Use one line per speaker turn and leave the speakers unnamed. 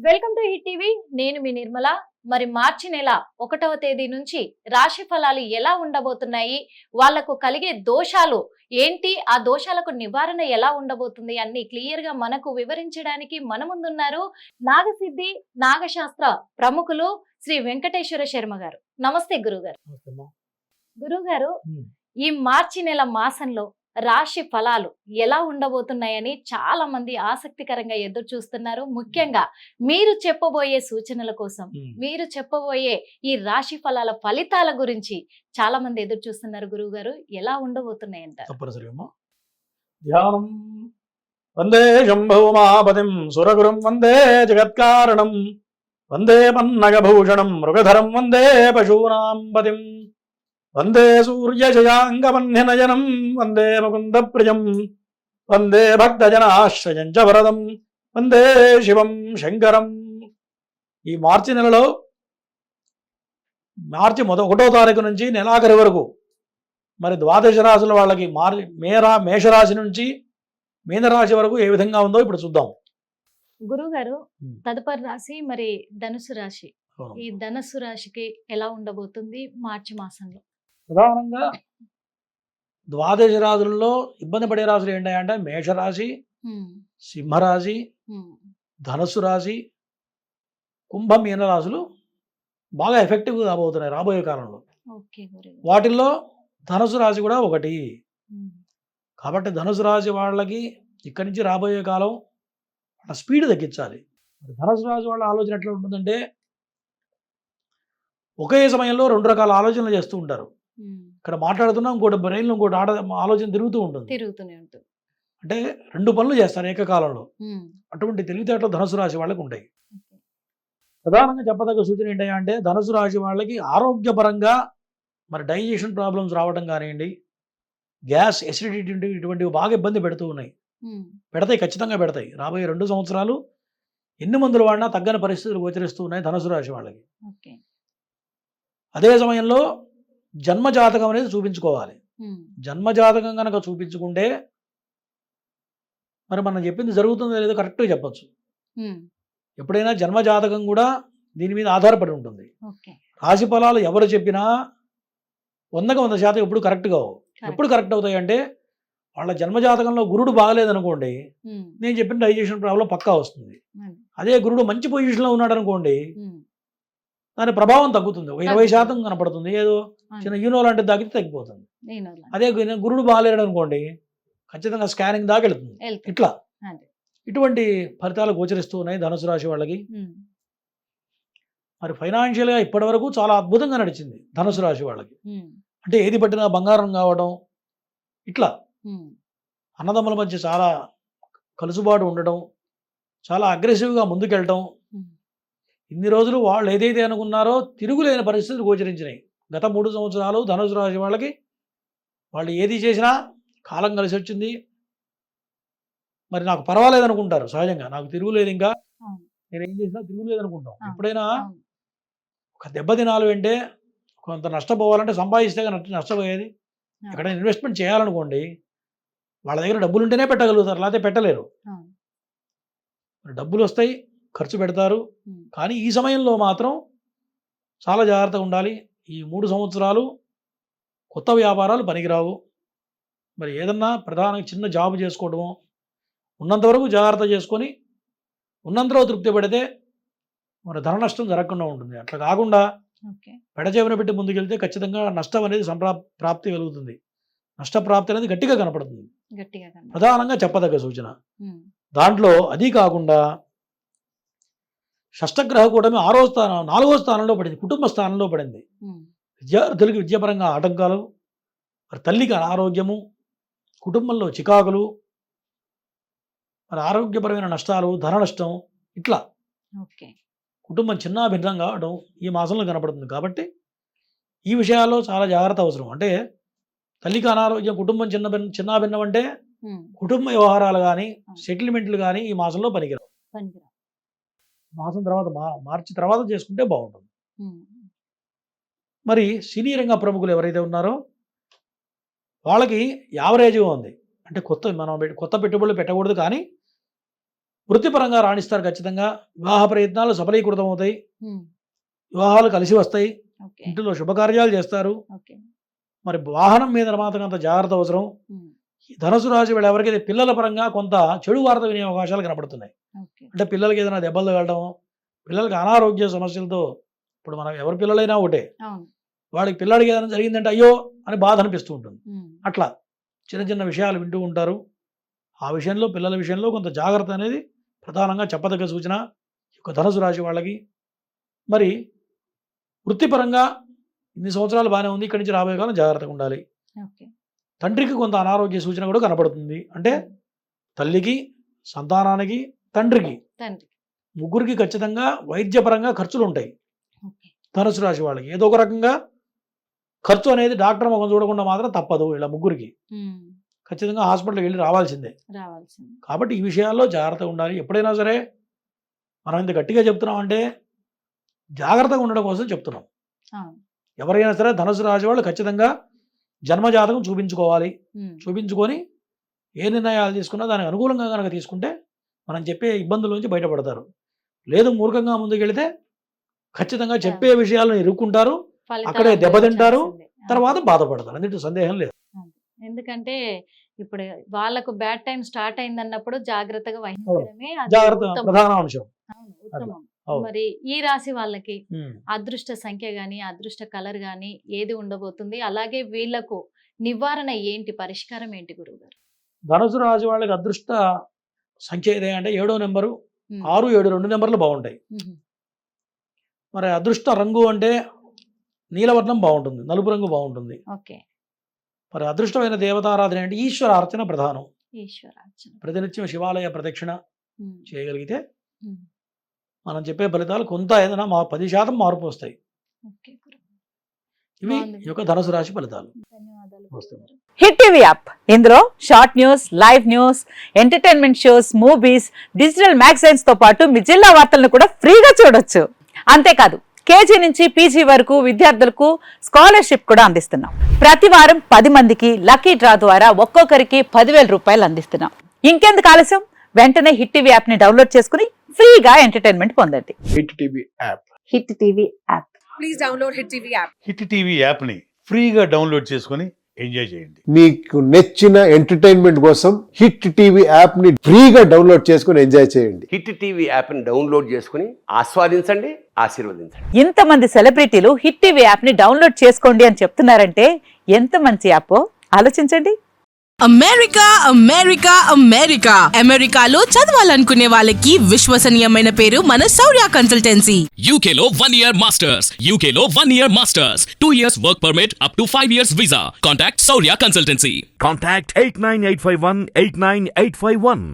Welcome to hit TV. నేను మీ నిర్మల. మరి మార్చి నెల 1వ తేదీ నుంచి రాశి ఫలాలు ఎలా ఉండబోతున్నాయి, వాళ్లకు కలిగే దోషాలు ఏంటి, ఆ దోషాలకు నివారణ ఎలా ఉండబోతుంది అన్ని క్లియర్ గా మనకు వివరించడానికి మన ముందున్నారు నాగసిద్ధి నాగశాస్త్ర ప్రముఖులు శ్రీ వెంకటేశ్వర శర్మ గారు. నమస్తే గురుగారు. గురుగారు, ఈ మార్చి నెల మాసంలో రాశి ఫలాలు ఎలా ఉండబోతున్నాయని చాలా మంది ఆసక్తికరంగా ఎదురు చూస్తున్నారు. ముఖ్యంగా మీరు చెప్పబోయే సూచనల కోసం, మీరు చెప్పబోయే ఈ రాశి ఫలాల ఫలితాల గురించి చాలా మంది ఎదురు చూస్తున్నారు. గురువు గారు, ఎలా ఉండబోతున్నాయంట?
ధ్యానం వందే శంభూమాపతిం సురగురుం వందే జగత్కారణం వందే పన్నగభూషణం మృగధరం వందే పశూనాం పతిం వందే సూర్యజయాంగమన్యనయనం వందే ముకుంద ప్రియం వందే భక్తజనాశ్రయం చ వరదం వందే శివం శంకరం. ఈ మార్చి నెలలో మార్చి 1వ తారీఖు నుంచి నెలాఖరి వరకు మరి ద్వాదశ రాశుల వాళ్ళకి మేషరాశి నుంచి మీనరాశి వరకు ఏ విధంగా ఉందో ఇప్పుడు చూద్దాం.
గురువు గారు, తదుపరి రాశి మరి ధనుసు రాశి. ఈ ధనుసు రాశికి ఎలా ఉండబోతుంది మార్చి మాసంలో?
ప్రధానంగా ద్వాదశ రాశులలో ఇబ్బంది పడే రాశులు ఏంటంటే మేషరాశి, సింహరాశి, ధనుసు రాశి, కుంభ మీన రాశులు బాగా ఎఫెక్టివ్ కాబోతున్నాయి రాబోయే కాలంలో. వాటిల్లో ధనుసు రాశి కూడా ఒకటి. కాబట్టి ధనుసు రాశి వాళ్ళకి ఇక్కడి నుంచి రాబోయే కాలం స్పీడ్ తగ్గించాలి. ధనుసు రాశి వాళ్ళ ఆలోచన ఎట్లా ఉంటుందంటే ఒకే సమయంలో 2 రకాల ఆలోచనలు చేస్తూ ఉంటారు. ఇక్కడ మాట్లాడుతున్నా ఇంకోటి బ్రెయిన్లో ఇంకోటి ఆలోచన తిరుగుతూనే ఉంటుంది. అంటే 2 పనులు చేస్తారు ఏకకాలంలో. అటువంటి తెలివితేటలు ధనుసు రాశి వాళ్ళకి ఉంటాయి. ప్రధానంగా చెప్పదగ్గ సూచన ఏంటంటే ధనుసు రాశి వాళ్ళకి ఆరోగ్యపరంగా మరి డైజెషన్ ప్రాబ్లమ్స్ రావడం కానివ్వండి, గ్యాస్, ఎసిడిటీ ఇటువంటివి బాగా ఇబ్బంది పెడుతూ ఉన్నాయి. పెడతాయి, ఖచ్చితంగా పెడతాయి. రాబోయే 2 సంవత్సరాలు ఎన్ని మందులు వాడినా తగ్గని పరిస్థితులు గోచరిస్తూ ఉన్నాయి ధనుసు రాశి వాళ్ళకి. అదే సమయంలో జన్మజాతకం అనేది చూపించుకోవాలి. జన్మజాతకం కనుక చూపించుకుంటే మరి మనం చెప్పింది జరుగుతుందో లేదో కరెక్ట్గా చెప్పచ్చు. ఎప్పుడైనా జన్మజాతకం కూడా దీని మీద ఆధారపడి ఉంటుంది. రాశి ఫలాలు ఎవరు చెప్పినా 100% ఎప్పుడు కరెక్ట్ కావు. ఎప్పుడు కరెక్ట్ అవుతాయి అంటే వాళ్ళ జన్మజాతకంలో గురుడు బాగలేదనుకోండి, నేను చెప్పిన డైజెషన్ ప్రాబ్లం పక్కా వస్తుంది. అదే గురుడు మంచి పొజిషన్లో ఉన్నాడు అనుకోండి, దాని ప్రభావం తగ్గుతుంది. 20% కనపడుతుంది, ఏదో చిన్న యూనో లాంటిది తాగితే తగ్గిపోతుంది. అదే గురుడు బాగలేడు అనుకోండి, ఖచ్చితంగా స్కానింగ్ దాకా వెళుతుంది. ఇట్లా ఇటువంటి ఫలితాలు గోచరిస్తూ ఉన్నాయి ధనుసు రాశి వాళ్ళకి. మరి ఫైనాన్షియల్గా ఇప్పటి వరకు చాలా అద్భుతంగా నడిచింది ధనుసు రాశి వాళ్ళకి. అంటే ఏది పట్టినా బంగారం కావడం, ఇట్లా అన్నదమ్ముల మధ్య చాలా కలుసుబాటు ఉండటం, చాలా అగ్రెసివ్గా ముందుకెళ్ళటం. ఇన్ని రోజులు వాళ్ళు ఏదైతే అనుకున్నారో తిరుగులేని పరిస్థితులు గోచరించినాయి. గత 3 సంవత్సరాలు ధనుసు రాశి వాళ్ళకి వాళ్ళు ఏది చేసినా కాలం కలిసి వచ్చింది. మరి నాకు పర్వాలేదు అనుకుంటారు సహజంగా, నాకు తిరుగులేదు, ఇంకా నేను ఏం చేసినా తిరుగులేదు అనుకుంటాం. ఎప్పుడైనా ఒక దెబ్బ తినాలి అంటే, కొంత నష్టపోవాలంటే సంపాదిస్తే నష్టపోయేది. ఎక్కడైనా ఇన్వెస్ట్మెంట్ చేయాలనుకోండి, వాళ్ళ దగ్గర డబ్బులు ఉంటేనే పెట్టగలుగుతారు, లేకపోతే పెట్టలేరు. డబ్బులు వస్తాయి, ఖర్చు పెడతారు. కానీ ఈ సమయంలో మాత్రం చాలా జాగ్రత్తగా ఉండాలి. ఈ 3 సంవత్సరాలు కొత్త వ్యాపారాలు పనికిరావు. మరి ఏదన్నా ప్రధానంగా చిన్న జాబ్ చేసుకోవడము, ఉన్నంతవరకు జాగ్రత్త చేసుకొని ఉన్నంతలో తృప్తి పడితే మరి ధన నష్టం జరగకుండా ఉంటుంది. అట్లా కాకుండా పెడచేవన పెట్టి ముందుకెళ్తే ఖచ్చితంగా నష్టం అనేది ప్రాప్తి కలుగుతుంది. నష్టప్రాప్తి అనేది గట్టిగా కనపడుతుంది. ప్రధానంగా చెప్పదగ్గ సూచన. దాంట్లో అది కాకుండా షష్టగ్రహ కూటమి 4వ స్థానంలో పడింది, కుటుంబ స్థానంలో పడింది. విద్యార్థులకి విద్యాపరంగా ఆటంకాలు, మరి తల్లికి అనారోగ్యము, కుటుంబంలో చికాకులు, మరి ఆరోగ్యపరమైన నష్టాలు, ధన నష్టం, ఇట్లా కుటుంబం చిన్న భిన్నం కావడం ఈ మాసంలో కనపడుతుంది. కాబట్టి ఈ విషయాల్లో చాలా జాగ్రత్త అవసరం. అంటే తల్లికి అనారోగ్యం, కుటుంబం చిన్న భిన్నం అంటే కుటుంబ వ్యవహారాలు కానీ సెటిల్మెంట్లు కానీ ఈ మాసంలో పనికిరావు. మాసం తర్వాత మార్చి తర్వాత చేసుకుంటే బాగుంటుంది. మరి సినీ రంగ ప్రముఖులు ఎవరైతే ఉన్నారో వాళ్ళకి యావరేజ్గా ఉంది. అంటే కొత్త పెట్టుబడులు పెట్టకూడదు, కానీ వృత్తిపరంగా రాణిస్తారు ఖచ్చితంగా. వివాహ ప్రయత్నాలు సఫలీకృతం అవుతాయి, వివాహాలు కలిసి వస్తాయి, ఇంటిలో శుభకార్యాలు చేస్తారు. మరి వాహనం మీద మాత్రం అంత జాగ్రత్త అవసరం. ఈ ధనుసు రాశి వాళ్ళు ఎవరికైతే పిల్లల పరంగా కొంత చెడు వార్త వినే అవకాశాలు కనబడుతున్నాయి. అంటే పిల్లలకి ఏదైనా దెబ్బలు తగలడం, పిల్లలకి అనారోగ్య సమస్యలతో, ఇప్పుడు మనం ఎవరి పిల్లలైనా ఒకటే, వాడికి పిల్లడికి ఏదైనా జరిగిందంటే అయ్యో అని బాధ అనిపిస్తూ ఉంటుంది. అట్లా చిన్న చిన్న విషయాలు వింటూ ఉంటారు. ఆ విషయంలో, పిల్లల విషయంలో కొంత జాగ్రత్త అనేది ప్రధానంగా చెప్పదగ్గ సూచన ఈ యొక్క ధనుసు రాశి వాళ్ళకి. మరి వృత్తిపరంగా ఇన్ని సంవత్సరాలు బాగానే ఉంది, ఇక్కడి నుంచి రాబోయే కాలం జాగ్రత్తగా ఉండాలి. తండ్రికి కొంత అనారోగ్య సూచన కూడా కనపడుతుంది. అంటే తల్లికి, సంతానానికి, తండ్రికి, ముగ్గురికి ఖచ్చితంగా వైద్యపరంగా ఖర్చులు ఉంటాయి. ధనుసు రాశి వాళ్ళకి ఏదో ఒక రకంగా ఖర్చు అనేది డాక్టర్ ముఖం చూడకుండా మాత్రం తప్పదు. ఇలా ముగ్గురికి ఖచ్చితంగా హాస్పిటల్కి వెళ్ళి రావాల్సిందే. కాబట్టి ఈ విషయాల్లో జాగ్రత్తగా ఉండాలి. ఎప్పుడైనా సరే మనం ఇంత గట్టిగా చెప్తున్నాం అంటే జాగ్రత్తగా ఉండడం కోసం చెప్తున్నాం. ఎవరైనా సరే ధనుసు రాశి వాళ్ళు ఖచ్చితంగా జన్మజాతకం చూపించుకోవాలి. చూపించుకొని ఏ నిర్ణయాలు తీసుకున్నా దానికి అనుకూలంగా కనుక తీసుకుంటే మనం చెప్పే ఇబ్బందుల నుంచి బయటపడతారు. లేదు మూర్ఖంగా ముందుకెళ్తే ఖచ్చితంగా చెప్పే విషయాలను ఇరుక్కుంటారు, అక్కడే దెబ్బతింటారు, తర్వాత బాధపడతారు. అందులో సందేహం లేదు.
ఎందుకంటే ఇప్పుడు వాళ్ళకు బ్యాడ్ టైం స్టార్ట్ అయిందన్నప్పుడు జాగ్రత్తగా వహించడమే
జాగ్రత్త ప్రధాన అంశం.
ఉత్తమం. మరి ఈ రాశి వాళ్ళకి అదృష్ట సంఖ్య గాని, అదృష్ట కలర్ గాని ఏది ఉండబోతుంది? అలాగే వీళ్లకు నివారణ ఏంటి, పరిష్కారం ఏంటి గురువు గారు?
ధనుసు రాశి వాళ్ళకి అదృష్ట సంఖ్య ఏదే అంటే 7వ నెంబరు, 6, 7 2 నెంబర్లు బాగుంటాయి. మరి అదృష్ట రంగు అంటే నీలవర్ణం బాగుంటుంది, నలుపు రంగు బాగుంటుంది. మరి అదృష్టమైన దేవతారాధన అంటే ఈశ్వర అర్చన ప్రధానం. ప్రతినిత్యం శివాలయ ప్రదక్షిణ చేయగలిగితే మనం చెప్పే ఫలితాలు కొంత ఏదైనా 10% మార్పు వస్తాయి. ఇవి ఈ యొక్క ధనుసు రాశి ఫలితాలు.
హిట్ టీవీ యాప్, ఇందులో short news, live news, entertainment shows, movies, digital magazines తో పాటు మీ జిల్లా వార్తలను కూడా ఫ్రీగా చూడొచ్చు. అంతేకాదు కేజీ నుంచి పీజీ వరకు విద్యార్థులకు స్కాలర్షిప్ కూడా అందిస్తున్నాం. ప్రతి వారం 10 మందికి లక్కీ డ్రా ద్వారా ఒక్కొక్కరికి 10,000 రూపాయలు అందిస్తున్నాం. ఇంకెందుకు ఆలస్యం, వెంటనే హిట్ టీవీ యాప్ ని డౌన్లోడ్ చేసుకుని ఫ్రీగా ఎంటర్టైన్మెంట్ పొందండి.
Hit TV app.
Hit TV app.
Please download hit TV app.
Hit TV app ని ఫ్రీగా డౌన్లోడ్ చేసుకుని ఎంజాయ్ చేయండి.
మీకు నచ్చిన ఎంటర్టైన్మెంట్ కోసం హిట్ టీవీ యాప్ ని ఫ్రీగా డౌన్లోడ్ చేసుకుని ఎంజాయ్ చేయండి.
హిట్ టీవీ యాప్ ని డౌన్లోడ్ చేసుకుని ఆస్వాదించండి, ఆశీర్వదించండి.
ఇంతమంది సెలబ్రిటీలు హిట్ టీవీ యాప్ ని డౌన్లోడ్ చేసుకోండి అని చెప్తున్నారంటే ఎంత మంచి యాప్ ఆలోచించండి.
అమెరికా అమెరికా అమెరికా అమెరికాలో చదవాలనుకునే వాళ్ళకి విశ్వసనీయమైన పేరు మన శౌర్య కన్సల్టెన్సీ.
UK లో 1 year masters, UK లో 1 year masters, 2 years work permit up to 5 years visa. Contact Saurya Consultancy.
Contact 89851 89851.